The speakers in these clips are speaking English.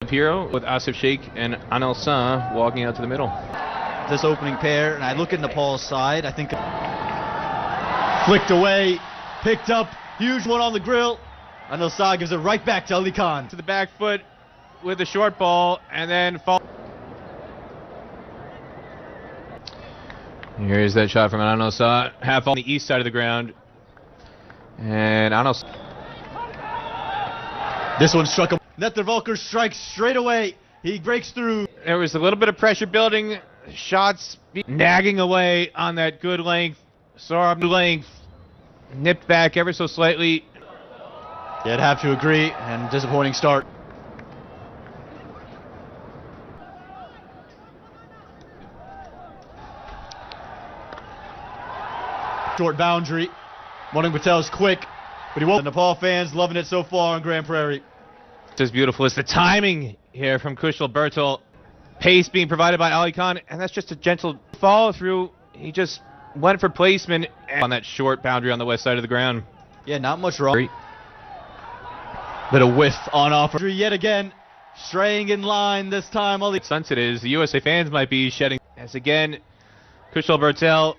Hero with Asif Sheikh and Anil Shah walking out to the middle. This opening pair, and I look at Nepal's side, I think flicked away, picked up, huge one on the grill. Anil Shah gives it right back to Ali Khan. To the back foot with the short ball, and then fall. Here's that shot from Anil Shah, half on the east side of the ground. And Anil Shah. This one struck him. Netravalkar strikes straight away. He breaks through. There was a little bit of pressure building. Shots nagging away on that good length. Saurabh length. Nipped back ever so slightly. Yeah, I'd have to agree. And disappointing start. Short boundary. Morning Patel's quick, but he won't. The Nepal fans loving it so far on Grand Prairie. As beautiful as the timing here from Kushal Bertel. Pace being provided by Ali Khan, and that's just a gentle follow through. He just went for placement on that short boundary on the west side of the ground. Yeah, not much wrong. Bit of whiff on offer. Yet again, straying in line this time. Sunset is the USA fans might be shedding. As again, Kushal Bertel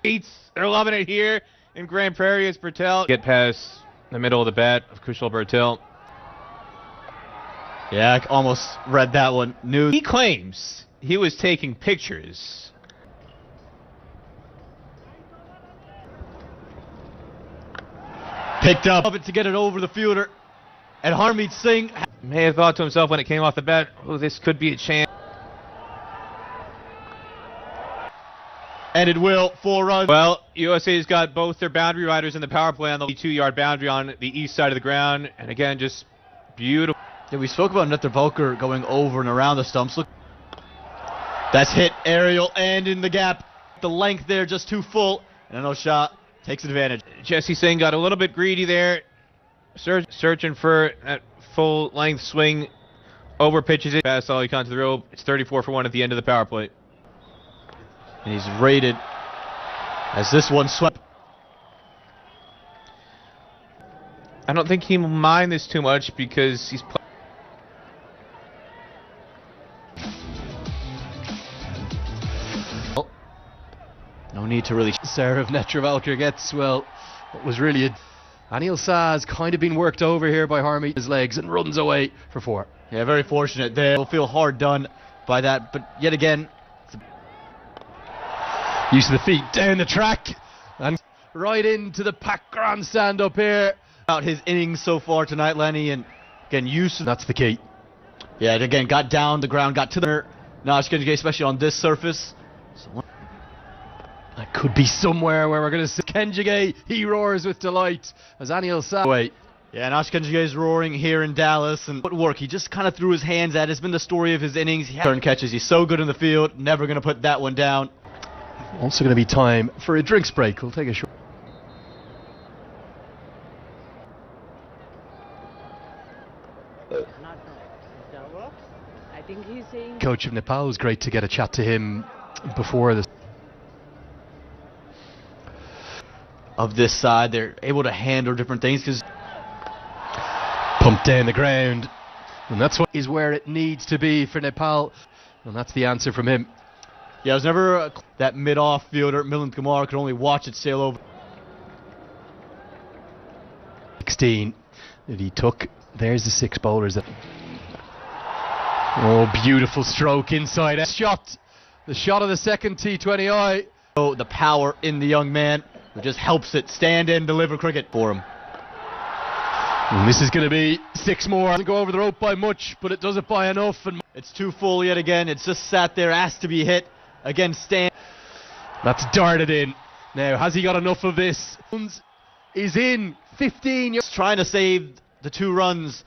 beats. They're loving it here in Grand Prairie as Bertel get past the middle of the bat of Kushal Bertel. Yeah, I almost read that one. He claims he was taking pictures. Picked up to get it over the fielder. And Harmeet Singh may have thought to himself when it came off the bat, oh, this could be a chance. And it will, 4 runs. Well, USA's got both their boundary riders in the power play on the 2-yard boundary on the east side of the ground. And again, just beautiful. Yeah, we spoke about Netravalkar going over and around the stumps. Look, that's hit aerial and in the gap. The length there just too full, and Anil Shah takes advantage. Jesse Singh got a little bit greedy there, searching for that full length swing. Over pitches it past Ali Khan to the rope. It's 34 for 1 at the end of the power play. And he's rated as this one swept. I don't think he'll mind this too much because he's. No need to really. Serve if Netravalkar gets, well, what was really a. Anil Shah has kind of been worked over here by Harmeet, his legs, and runs away for 4. Yeah, very fortunate there. Will feel hard done by that, but yet again. Use of the feet down the track and right into the packed grandstand up here. About his innings so far tonight, Lenny, and again, use. That's the key. Yeah, and again, got down the ground, got to the Kenjige, especially on this surface. So, that could be somewhere where we're going to see Kenjige. He roars with delight as Anil Shah. Wait. Yeah, Nash Kenjige is roaring here in Dallas, and footwork, he just kind of threw his hands at it. It's been the story of his innings. He turn catches. He's so good in the field. Never going to put that one down. Also going to be time for a drinks break. We'll take a short. I think he's saying. Coach of Nepal, it was great to get a chat to him before this. Of this side, they're able to handle different things because pumped down the ground, and that's what is where it needs to be for Nepal, and that's the answer from him. Yeah, it was never that mid-off fielder. Milind Kumar could only watch it sail over. 16 that he took. There's the 6 bowlers that. Oh, beautiful stroke inside. Shot. The shot of the second T20I. Oh, the power in the young man. It just helps it stand and deliver cricket for him. And this is going to be 6 more. Doesn't go over the rope by much, but it does it by enough. And it's too full yet again. It's just sat there, asked to be hit. Again, stand. That's darted in. Now, has he got enough of this? Is in 15. He's trying to save the 2 runs,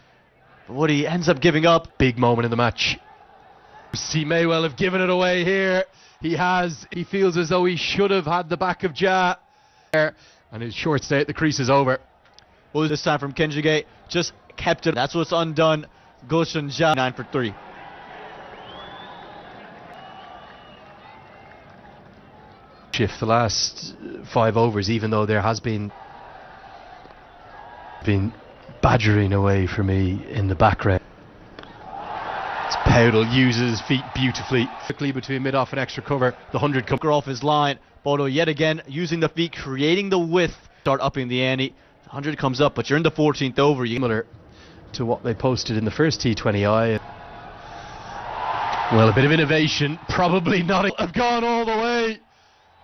but what he ends up giving up. Big moment in the match. He may well have given it away here. He has. He feels as though he should have had the back of Ja. And his short stay at the crease is over. Well, this time from Kenjige, just kept it. That's what's undone. Gulshan Ja, 9 for 3. Shift the last 5 overs, even though there has been badgering away for me in the background. Powdell uses his feet beautifully. Quickly between mid-off and extra cover. The 100 comes Off his line. Bodo yet again using the feet, creating the width. Start upping the ante. The 100 comes up, but you're in the 14th over. similar to what they posted in the first T20I. Well, a bit of innovation, probably not. Have gone all the way.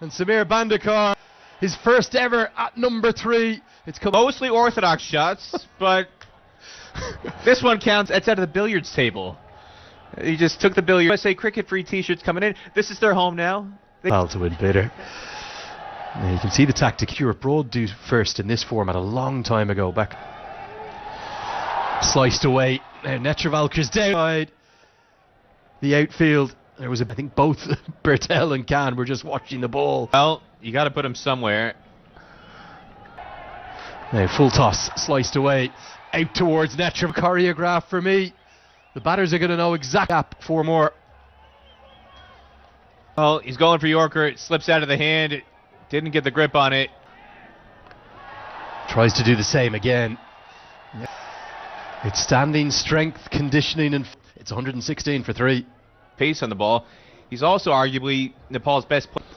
And Samir Bandekar, his first ever at number 3. It's come Mostly orthodox shots, but this one counts. It's out of the billiards table. He just took the billiards. USA Cricket free T-shirts coming in. This is their home now. Well to win bitter. Now you can see the tactic. Stuart Broad do first in this format a long time ago. Back sliced away. Now Netravalker's down. The outfield. There was I think both Bertel and Khan were just watching the ball. Well, you got to put him somewhere. Now full toss, sliced away, out towards Netrav. Choreograph for me. The batters are going to know exactly. 4 more. Well, he's going for Yorker. It slips out of the hand. It didn't get the grip on it. Tries to do the same again. It's standing, strength, conditioning, and it's 116 for 3. Pace on the ball. He's also arguably Nepal's best player.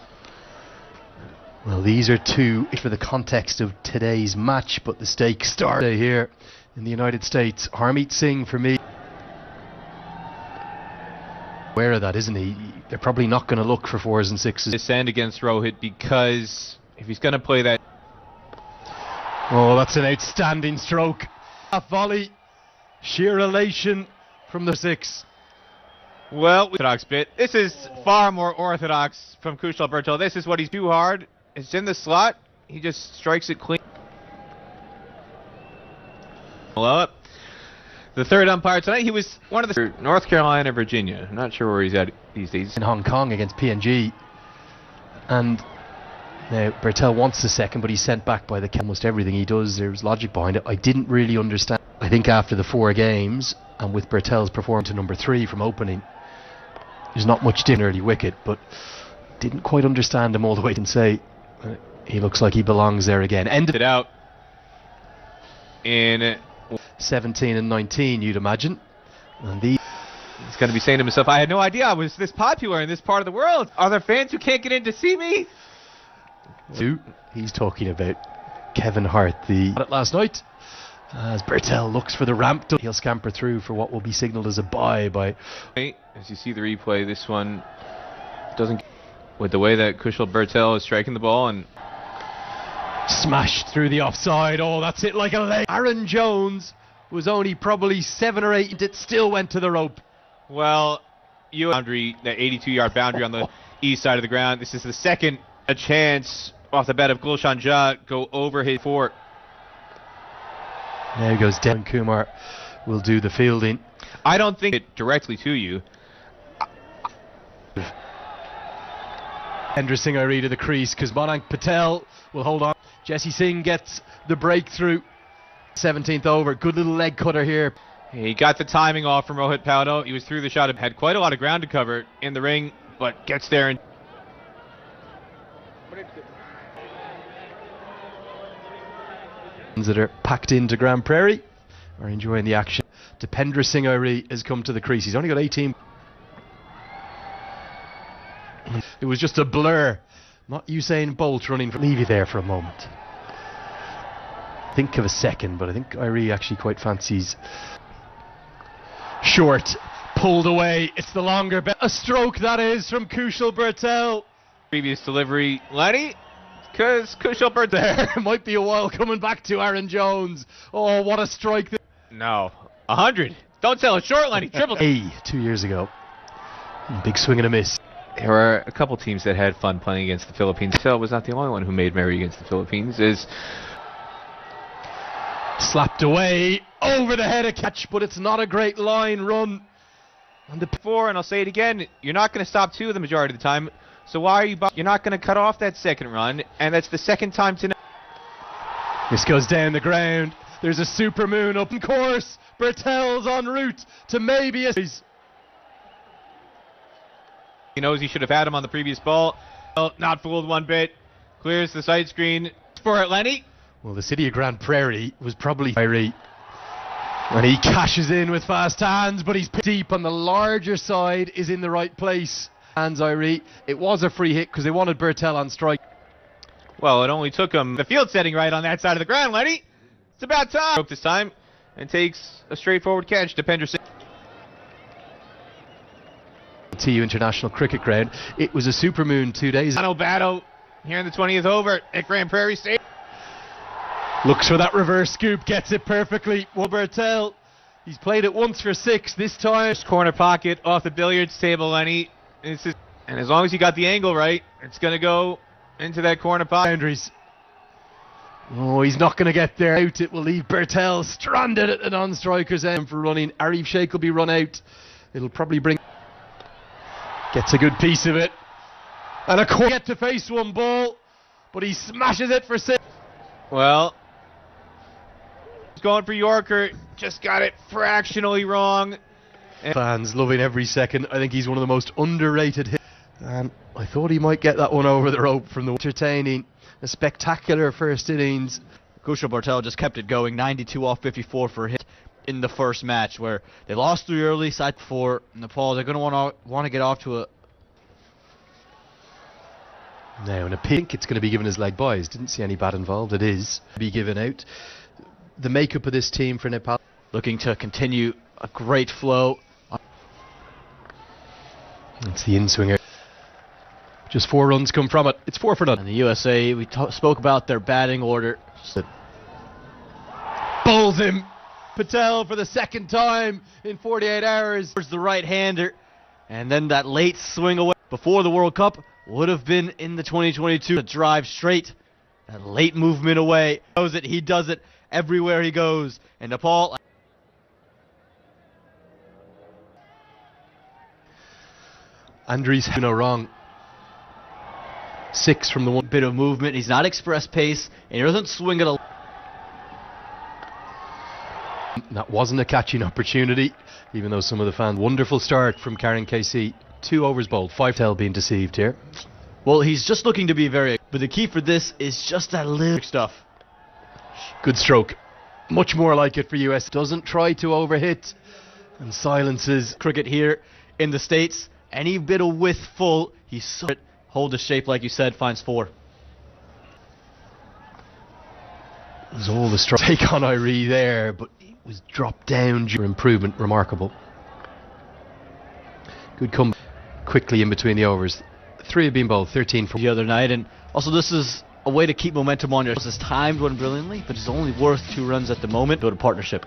Well, these are 2 for the context of today's match, but the stakes start here in the United States. Harmeet Singh for me. Aware of that, isn't he? They're probably not going to look for 4s and 6s. Descend against Rohit, because if he's going to play that. Oh, that's an outstanding stroke. A volley, sheer elation from the 6. Well, orthodox bit. This is far more orthodox from Kushal Bertel. This is what he's too hard. It's in the slot. He just strikes it clean. Up. The third umpire tonight, he was one of the North Carolina, Virginia. I'm not sure where he's at these days. In Hong Kong against PNG. And now Bertel wants the second, but he's sent back by the almost everything he does. There's logic behind it. I didn't really understand. I think after the 4 games, and with Bertel's performance to number 3 from opening, there's not much different early wicket, but didn't quite understand him all the way. And say he looks like he belongs there again. Ended it out in 17 and 19, you'd imagine. And he's going to be saying to himself, I had no idea I was this popular in this part of the world. Are there fans who can't get in to see me? He's talking about Kevin Hart, the last night. As Bertel looks for the ramp, he'll scamper through for what will be signalled as a bye by. As you see the replay, this one doesn't. With the way that Kushal Bertel is striking the ball and smashed through the offside. Oh, that's it like a leg. Aaron Jones was only probably 7 or 8. It still went to the rope. Well, boundary, that 82-yard boundary on the east side of the ground. This is the second a chance off the bat of Gulshan Jha go over his 4. There goes Dan Kumar. Will do the fielding. I don't think it directly to you. Hendra Singh Iree to the crease because Monank Patel will hold on. Jesse Singh gets the breakthrough. 17th over. Good little leg cutter here. He got the timing off from Rohit Powdell. He was through the shot. Had quite a lot of ground to cover in the ring, but gets there and that are packed into Grand Prairie are enjoying the action. Dipendra Singh Iree has come to the crease. He's only got 18. It was just a blur. Not Usain Bolt running. Leave you there for a moment. Think of a second, but I think Iree actually quite fancies. Short, pulled away. It's the longer bet. A stroke that is from Kushal Bertel. Previous delivery, Lenny. Because Kushal Bertel there might be a while coming back to Aaron Jones. Oh, what a strike! No, 100. Don't sell it short, Lenny. Triple. 2 years ago. Big swing and a miss. There were a couple teams that had fun playing against the Philippines. Phil was not the only one who made merry against the Philippines. Is slapped away over the head, a catch, but it's not a great line run. On the 4, and I'll say it again, you're not going to stop 2 the majority of the time. So why are you? You're not going to cut off that second run, and that's the second time tonight. This goes down the ground. There's a supermoon open course. Bertel's en route to maybe a. He knows he should have had him on the previous ball. Well, not fooled one bit. Clears the side screen for it, Lenny. Well, the city of Grand Prairie was probably Iree. And he cashes in with fast hands, but he's deep on the larger side, is in the right place. Hands, Irie. It was a free hit because they wanted Bertel on strike. Well, it only took him the field setting right on that side of the ground, Lenny. It's about time. Broke this time and takes a straightforward catch to Penderson. TU International Cricket Ground. It was a supermoon 2 days ago. Battle here in the 20th over at Grand Prairie State. Looks for that reverse scoop, gets it perfectly. Bertel, he's played it once for 6 this time. Corner pocket off the billiards table, Lenny. And as long as you got the angle right, it's going to go into that corner pocket. Boundaries. Oh, he's not going to get there. Out. It will leave Bertel stranded at the non-striker's end for running. Arif Sheikh will be run out. It'll probably bring... Gets a good piece of it. And a corner get to face one ball, but he smashes it for 6. Well, he's going for Yorker. Just got it fractionally wrong. Fans loving every second. I think he's one of the most underrated hits. And I thought he might get that one over the rope from the entertaining. A spectacular first innings. Kushal Bertel just kept it going. 92 off 54 for a hit in the first match, where they lost 3 early, side 4. Nepal, they're going to want to get off to a... Now, in a pink, it's going to be given as leg buys. Didn't see any bat involved. It is be given out. The makeup of this team for Nepal, looking to continue a great flow. It's the in-swinger. Just 4 runs come from it. It's 4 for none. And the USA, we spoke about their batting order. Bowls him. Patel for the second time in 48 hours. Towards the right-hander. And then that late swing away before the World Cup would have been in the 2022. To drive straight. That late movement away. Knows it. He does it everywhere he goes. And Nepal... Andries, no wrong. 6 from the one bit of movement. He's not express pace, and he doesn't swing at a... That wasn't a catching opportunity, even though some of the fans... Wonderful start from Karen KC. 2 overs bowled. 5 tail being deceived here. Well, he's just looking to be very... But the key for this is just that little stuff. Good stroke. Much more like it for US. Doesn't try to overhit and silences. Cricket here in the States. Any bit of width full, he's so... Hold the shape like you said, finds 4. There's all the strong take on Irie there, but it was dropped down. Improvement, remarkable. Good come quickly in between the overs. 3 have been bowled, 13 for the other night, and also this is a way to keep momentum on your... This is timed one brilliantly, but it's only worth 2 runs at the moment. Build a partnership.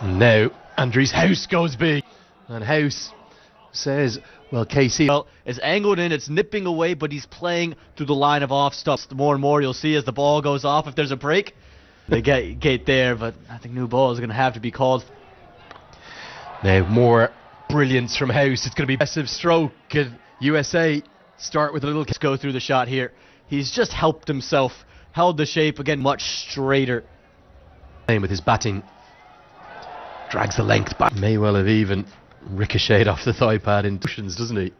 And now Andries House goes big, and House says, well, KC... Well, it's angled in, it's nipping away, but he's playing through the line of off stumps. The more and more you'll see as the ball goes off, if there's a break, they get there, but I think new ball is going to have to be called. Now, more brilliance from House. It's going to be massive stroke. USA start with a little... Let's go through the shot here. He's just helped himself, held the shape again much straighter. With his batting. Drags the length back. May well have even... ricocheted off the thigh pad in cushions, doesn't he?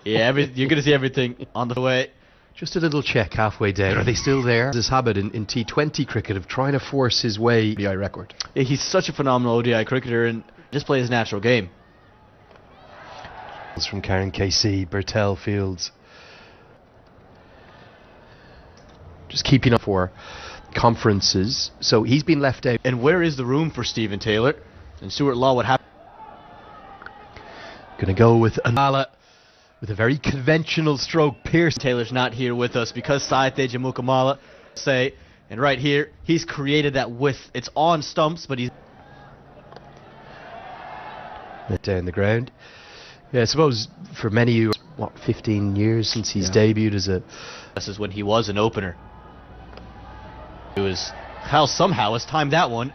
Yeah, you're going to see everything on the way. Just a little check halfway down. Are they still there? This habit in T20 cricket of trying to force his way ODI record. Yeah, he's such a phenomenal ODI cricketer and just plays his natural game. It's from Karen KC, Bertel Fields. Just keeping up for conferences. So he's been left out. And where is the room for Stephen Taylor? And Stuart Law would have... Going to go with Anala with a very conventional stroke. Pierce. Taylor's not here with us because Saite Jamukamala say, and right here, he's created that width. It's on stumps, but he's... Down the ground. Yeah, I suppose for many of you, what, 15 years since he's debuted as a... This is when he was an opener. It was... How somehow has timed that one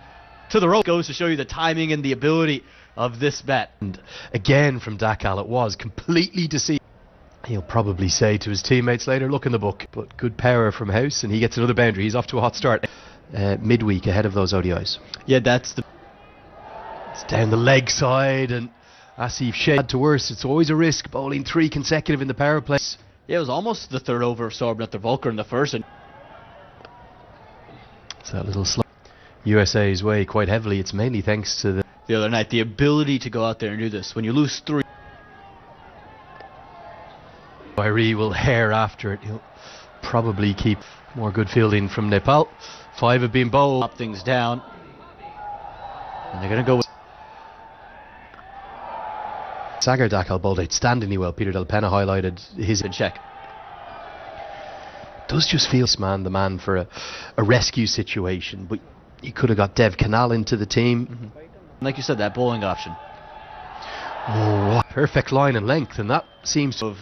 to the rope. Goes to show you the timing and the ability of this bat. And again from Dakal, it was completely deceived. He'll probably say to his teammates later, look in the book. But good power from House, and he gets another boundary. He's off to a hot start midweek ahead of those ODIs. Yeah, that's the... It's down the leg side, and Asif Sheikh had to worse. It's always a risk bowling 3 consecutive in the power play. Yeah, it was almost the 3rd over of Sorbnet the Volker in the first. And it's that little slide. USA's way quite heavily. It's mainly thanks to the other night. The ability to go out there and do this. When you lose 3. Irie will hair after it. He'll probably keep more good fielding from Nepal. 5 have been bowled. Up things down. And they're going to go with Sagar Dakal bowled outstandingly well. Peter Del Pena highlighted his check. Does just feel the man for a rescue situation, but you could have got Dev Canal into the team. Like you said, that bowling option. Oh, what perfect line and length, and that seems of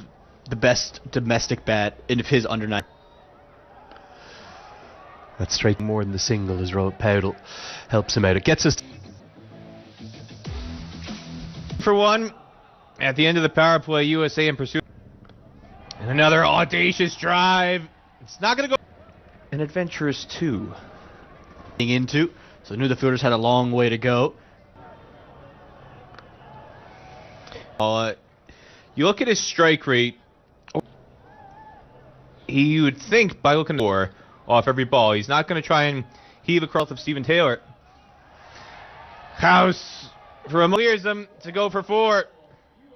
the best domestic bat in his under 9. That's straight more than the single as Powdell helps him out. It gets us for 1 at the end of the power play. USA in pursuit, and another audacious drive. It's not going to go. An adventurous 2 into, so knew the fielders had a long way to go. You look at his strike rate. You would think by looking for off every ball, he's not going to try and heave across of Stephen Taylor. House from clears him to go for 4.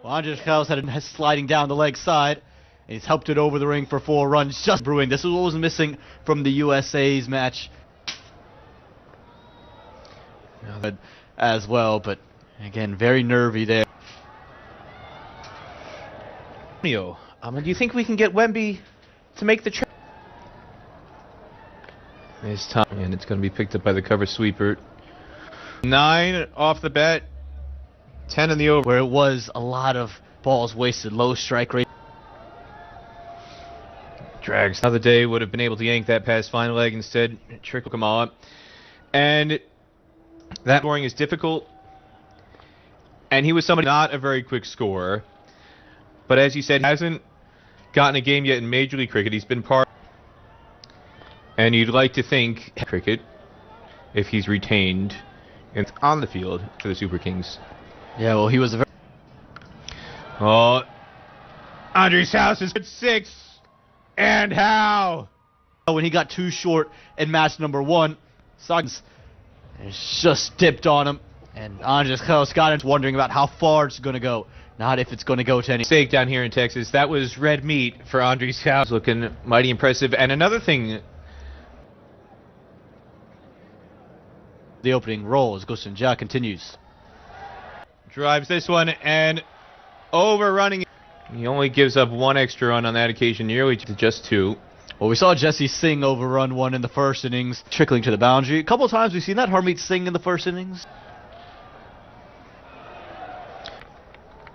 Well, Andres House had a sliding down the leg side. And he's helped it over the ring for 4 runs. Just brewing. This is what was missing from the USA's match as well. But again, very nervy there. Do you think we can get Wemby to make the trip? This time, and it's going to be picked up by the cover sweeper. 9 off the bat, 10 in the over. Where it was a lot of balls wasted, low strike rate. Drags. Another day would have been able to yank that past fine leg, instead trick them all up. And that scoring is difficult. And he was somebody not a very quick scorer. But as you said, he hasn't gotten a game yet in Major League Cricket. He's been part. And you'd like to think cricket if he's retained and on the field for the Super Kings. Yeah, well, he was a very... Oh, Andres House is at 6. And how? When he got too short in match number 1, Suggs just dipped on him. And Andres House got him wondering about how far it's going to go. Not if it's going to go to any stake down here in Texas. That was red meat for Andres House. Looking mighty impressive. And another thing, the opening roll as Gustin Ja continues. Drives this one and overrunning. He only gives up 1 extra run on that occasion, nearly to just 2. Well, we saw Jesse Singh overrun 1 in the first innings, trickling to the boundary. A couple of times we've seen that. Harmeet Singh in the first innings.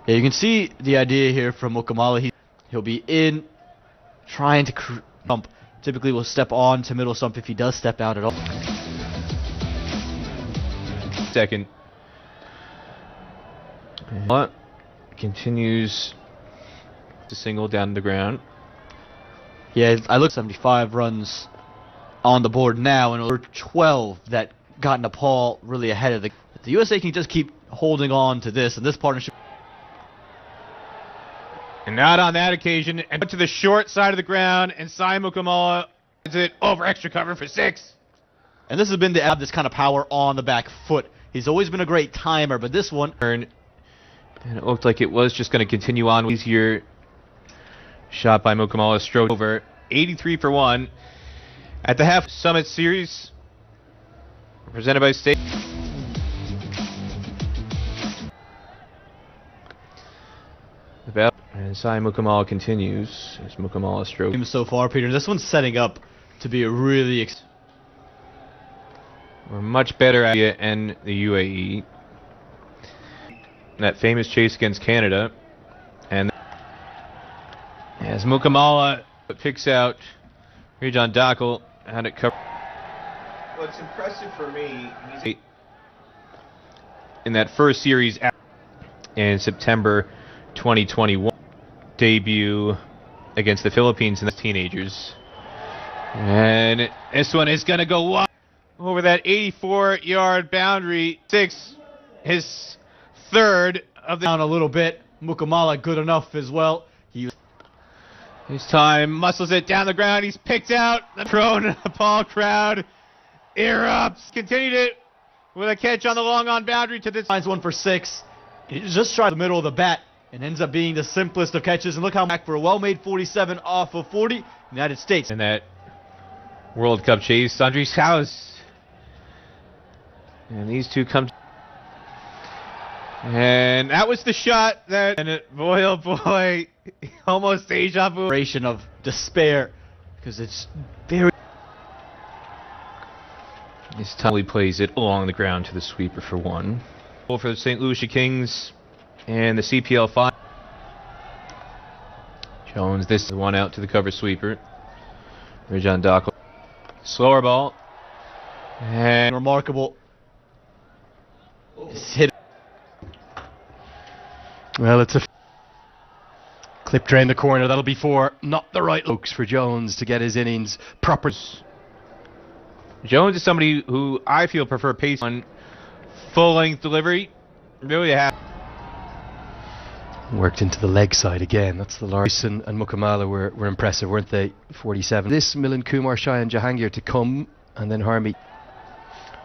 Yeah, you can see the idea here from Mukamala. He'll be in, trying to stump. Typically will step on to middle stump if he does step out at all. Second. What continues to single down the ground. Yeah, I look 75 runs on the board now, and over 12 that got Nepal really ahead of the USA can just keep holding on to this, and this partnership. And not on that occasion, and to the short side of the ground, and Simon Mukamala is it over extra cover for 6. And this has been to have this kind of power on the back foot. He's always been a great timer, but this one... And it looked like it was just going to continue on. Easier shot by Mukamala, strode over. 83 for 1. At the half Summit Series, presented by State. And Sai Mukamala continues as Mukamala stroke. So far, Peter, this one's setting up to be a really... We're much better at India and the UAE. That famous chase against Canada. And as Mukamala picks out Rijan Dakal, had it covered. What's impressive for me, he's in that first series in September 2021 debut against the Philippines and the teenagers. And this one is going to go wide over that 84-yard boundary. 6, his third of the... Down a little bit. Mukamala good enough as well. His time muscles it down the ground. He's picked out. The pro Nepal crowd erupts. Continued it with a catch on the long on boundary to this. Finds one for 6. He just tried the middle of the bat and ends up being the simplest of catches. And look how back for a well-made 47 off of 40, United States. In that World Cup chase, Andres House. And these two come. And that was the shot that, and boy, oh boy, almost deja vu. Of despair, because it's very. This time he plays it along the ground to the sweeper for 1. For the St. Lucia Kings and the CPL 5. Jones, this is one out to the cover sweeper. Rijan Daco. Slower ball. And Remarkable. It's hit. Well, it's a clipped around the corner. That'll be 4. Not the right looks for Jones to get his innings proper. Jones is somebody who I feel prefer pace on full-length delivery. Really have worked into the leg side again. That's the largest. And Mukamala were impressive, weren't they? 47. This Milan Kumar, Shai and Jahangir to come, and then Harmy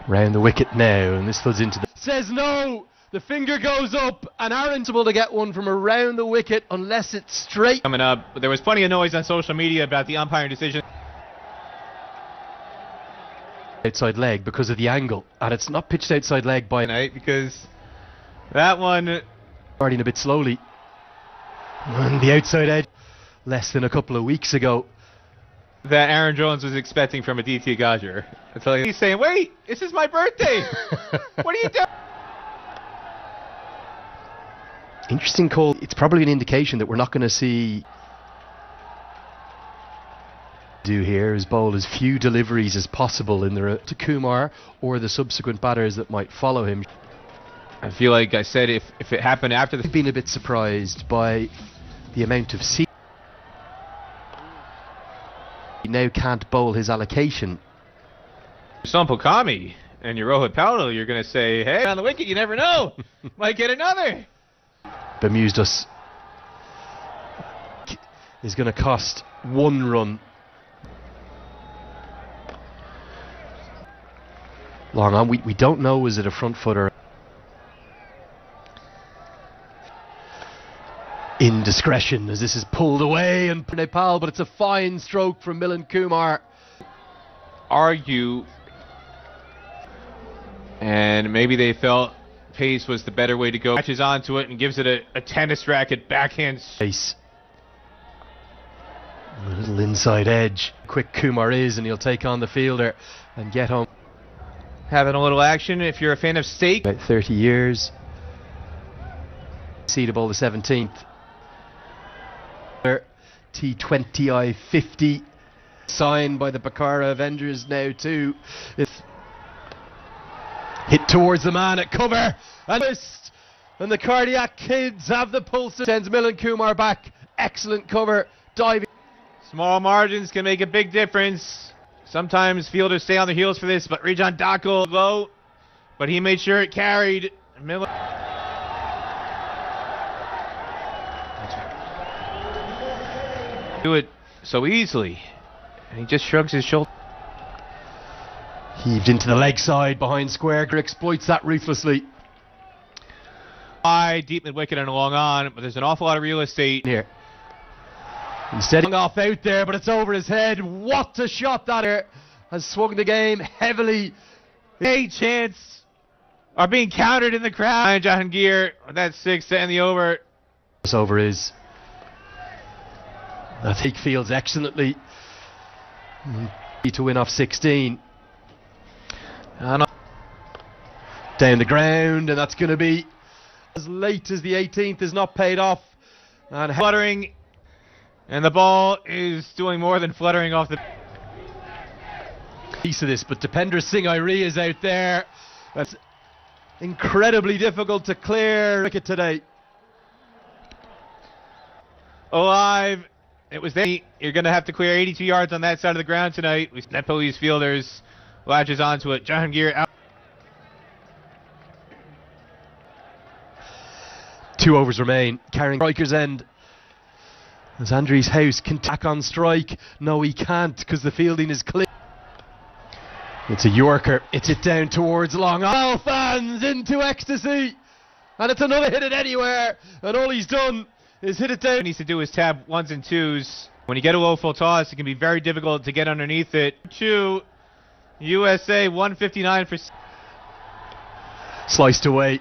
round the wicket now, and this floods into the. Says no. The finger goes up, and Aaron's able to get one from around the wicket unless it's straight. Coming up, but there was plenty of noise on social media about the umpiring decision. Outside leg because of the angle, and it's not pitched outside leg by Tonight because that one starting a bit slowly. And the outside edge, less than a couple of weeks ago. That Aaron Jones was expecting from Aditya Gajar. I tell you, he's saying, "Wait, this is my birthday. What are you doing?" Interesting call. It's probably an indication that we're not going to see. Do here is bowl as few deliveries as possible in the to Kumar or the subsequent batters that might follow him. I feel like I said if it happened after the. I've been a bit surprised by the amount of He now can't bowl his allocation. Sampokami and your Rohit Powell, you're going to say, "Hey, on the wicket, you never know, might get another." Bemused us. Is going to cost 1 run. Long on. We don't know, is it a front footer? Indiscretion as this is pulled away and Nepal, but it's a fine stroke from Milan Kumar. Argue, and maybe they felt pace was the better way to go. Catches onto it and gives it a tennis racket backhand. Pace. A little inside edge. Quick Kumar is, and he'll take on the fielder and get home. Having a little action if you're a fan of steak. About 30 years. Seedable the 17th. T20 I-50. Signed by the Bakara Avengers now too. Hit towards the man at cover. And the Cardiac Kids have the pulse. Sends Milan Kumar back. Excellent cover. Diving. Small margins can make a big difference. Sometimes fielders stay on their heels for this, but Rijan Daco low, but he made sure it carried. Milan. Do it so easily, and he just shrugs his shoulder. Heaved into the leg side behind square. Exploits that ruthlessly. High, deep mid wicket and along on, but there's an awful lot of real estate Here. Instead off out there, but it's over his head. What a shot that here. Has swung the game heavily. A chance are being countered in the crowd. Jahangir, that's 6 to end the over. This over is. I think fields excellently. To win off 16. Down the ground, and that's going to be as late as the 18th is not paid off. And fluttering, and the ball is doing more than fluttering off the piece of this, but Dipender Singh Airi is out there. That's incredibly difficult to clear wicket today. Alive. It was there. You're going to have to clear 82 yards on that side of the ground tonight. Nepalese fielders latches onto it. Jahangir out. 2 overs remain. Carrying striker's end. As Andres House can tack on strike. No, he can't because the fielding is clear. It's a Yorker. It's it down towards long. All fans into ecstasy. And it's another hit it anywhere. And all he's done is hit it down. What he needs to do is tab ones and twos. When you get a low full toss, it can be very difficult to get underneath it. USA 159 for... Sliced away.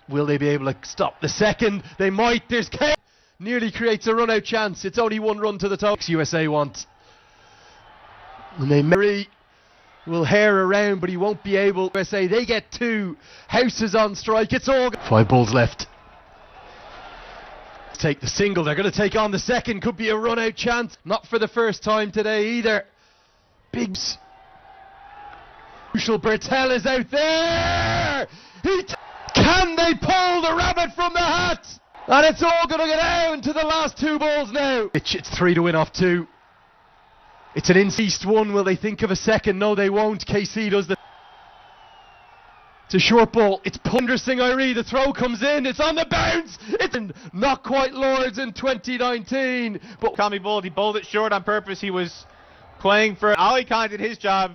Will they be able to stop the second? They might. There's K. Nearly creates a run-out chance. It's only one run to the top. USA want. And they Murray will hair around, but he won't be able. USA, they get two. House is on strike. It's all. 5 balls left. Take the single. They're going to take on the second. Could be a run-out chance. Not for the first time today either. Biggs. Crucial. Bertel is out there. Can they pull the rabbit from the hat? And it's all going to go down to the last 2 balls now. It's 3 to win off 2. It's an in-east one. Will they think of a second? No, they won't. KC does the... It's a short ball. It's Pundersing Irie. The throw comes in. It's on the bounce. It's not quite Lords in 2019. But Kami bowled. He bowled it short on purpose. He was playing for... Ali Khan did his job.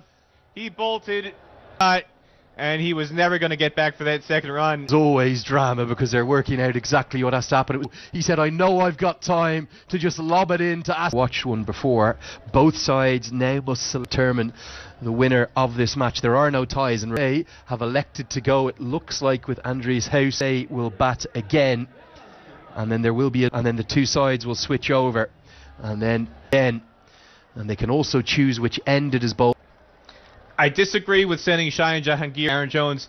He bolted... and he was never going to get back for that second run. There's always drama because they're working out exactly what has to happen. He said, I know I've got time to just lob it in to ask. Watched one before. Both sides now must determine the winner of this match. There are no ties, and they have elected to go. It looks like with Andries House, they will bat again, and then there will be and then the 2 sides will switch over, and then again, and they can also choose which end it is bowled. I disagree with sending Cheyenne Jahangir, Aaron Jones,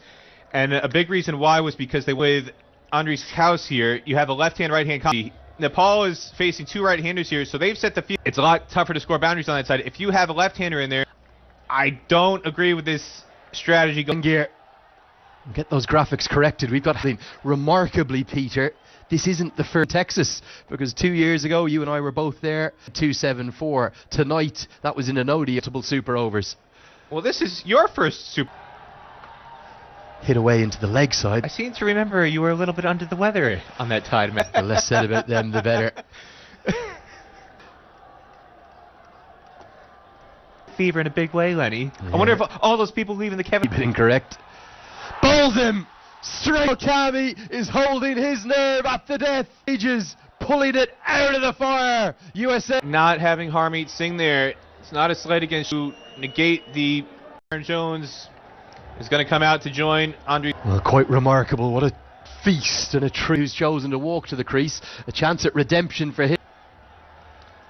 and a big reason why was because they with Andries House here, you have a left-hand, right-hand combo. Nepal is facing 2 right-handers here, so they've set the field. It's a lot tougher to score boundaries on that side. If you have a left-hander in there, I don't agree with this strategy. Gear. Get those graphics corrected. We've got remarkably, Peter. This isn't the first Texas, because 2 years ago you and I were both there. 274. Tonight that was in an ODI super overs. Well, this is your first super... Hit away into the leg side. I seem to remember you were a little bit under the weather on that tide match. The less said about them, the better. Fever in a big way, Lenny. Yeah. I wonder if all those people leaving the Kevin... Incorrect. Bowls him! Straight. Kami is holding his nerve at the death. Ages pulling it out of the fire. USA... Not having Harmeet Singh there. It's not a slight against to negate the... Aaron Jones is going to come out to join Andre. Well, quite remarkable. What a feast, and a tree who's chosen to walk to the crease. A chance at redemption for him.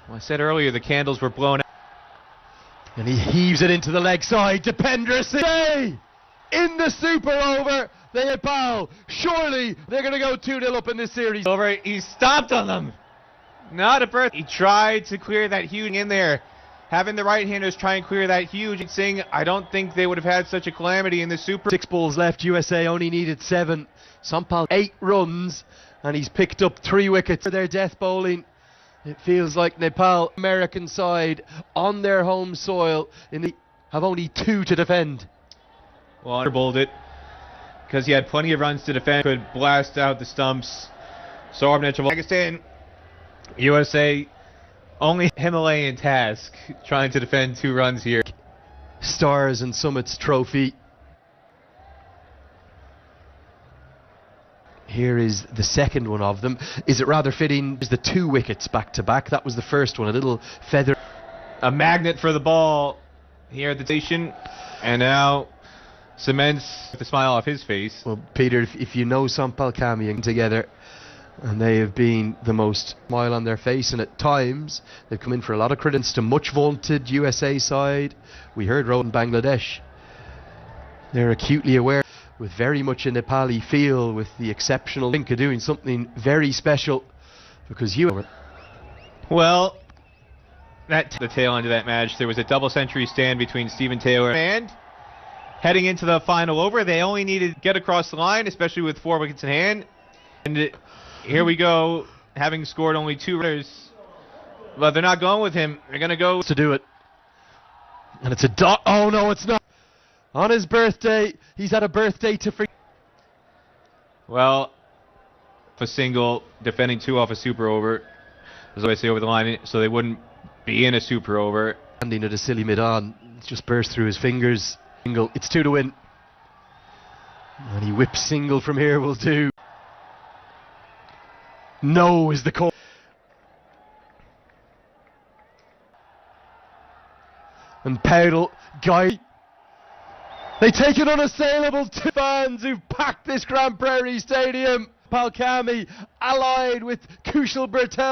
Well, I said earlier the candles were blown out. And he heaves it into the leg side. Depender Singh in the super over. They hit Powell. Surely they're going to go 2-0 up in this series. Over. He stopped on them. Not a birth. He tried to clear that huge in there. Having the right-handers try and clear that huge Singh, I don't think they would have had such a calamity in the super. 6 balls left. USA only needed 7. Sampal 8 runs, and he's picked up 3 wickets for their death bowling. It feels like Nepal, American side, on their home soil, have only 2 to defend. Well, under bowled it because he had plenty of runs to defend. Could blast out the stumps. Pakistan, USA. Only Himalayan task trying to defend 2 runs here. Stars and Summits trophy. Here is the second one of them. Is it rather fitting? Is the 2 wickets back to back? That was the first one. A little feather. A magnet for the ball here at the station. And now cements the smile off his face. Well, Peter, if you know Sampal Kami together, and they have been the most smile on their face, and at times they've come in for a lot of credence to much vaunted USA side. We heard Rowan Bangladesh. They're acutely aware, with very much a Nepali feel, with the exceptional link of doing something very special, because you... Well, the tail end of that match, there was a double century stand between Stephen Taylor and heading into the final over. They only needed to get across the line, especially with 4 wickets in hand. And here we go, having scored only 2 runners. But they're not going with him. They're going to go to do it. And it's a dot. Oh, no, it's not. On his birthday, he's had a birthday to forget. Well, a single, defending 2 off a super over. As I say, over the line, so they wouldn't be in a super over. Landing at a silly mid-on. It just burst through his fingers. Single, it's 2 to win. And he whips single from here, will do. No is the call. And Powell, Guy. They take it unassailable to fans who've packed this Grand Prairie Stadium. Palkami allied with Kushal Bertel.